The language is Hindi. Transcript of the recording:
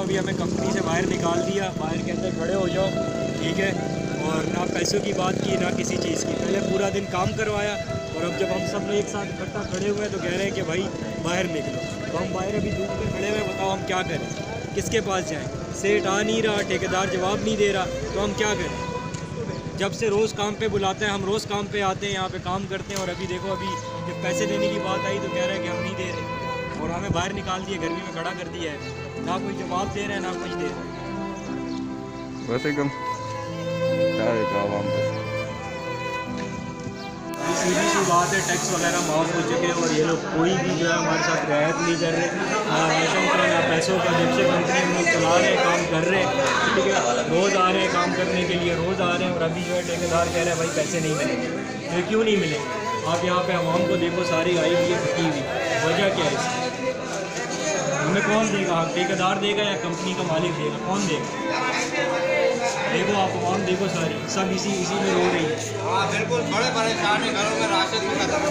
अभी हमें कंपनी से बाहर निकाल दिया, बाहर के अंदर खड़े हो जाओ, ठीक है। और ना पैसों की बात की ना किसी चीज़ की, पहले पूरा दिन काम करवाया और अब जब हम सब एक साथ इकट्ठा खड़े हुए हैं तो कह रहे हैं कि भाई बाहर निकलो। तो हम बाहर अभी धूप में खड़े हुए, बताओ हम क्या करें, किसके पास जाएँ? सेठ आ नहीं रहा, ठेकेदार जवाब नहीं दे रहा, तो हम क्या करें? जब से रोज़ काम पे बुलाते हैं, हम रोज़ काम पे आते हैं, यहाँ पे काम करते हैं, और अभी देखो अभी जब पैसे देने की बात आई तो कह रहे हैं कि हम नहीं दे रहे, और हमें बाहर निकाल दिए, गर्मी में खड़ा कर दिया है। ना कोई जवाब दे रहे हैं ना कुछ दे रहे हैं। वैसे कम क्या है आवाम पे सीधी सी बात है, टैक्स वगैरह माफ़ हो चुके हैं और ये लोग कोई भी जो है हमारे साथ रियायत नहीं कर रहे, ना राशन का ना पैसों का। जब से कंपनी हम लोग चला रहे हैं, काम कर रहे हैं, ठीक है, रोज़ आ रहे हैं काम करने के लिए, रोज़ आ रहे हैं, और अभी जो है ठेकेदार कह रहे हैं भाई पैसे नहीं मिलेंगे। तो क्यों नहीं मिलेंगे? आप यहाँ पे आवाम को देखो, सारी आई हुई है फटी हुई, वजह क्या है इसकी? हमें कौन देगा? ठेकेदार देगा या कंपनी का मालिक देगा? कौन देगा? देखो आप आवाम देखो, सारी सब इसी में रो रही है। हाँ बिल्कुल, बड़े परेशान है, घरों में राशन भी खत्म।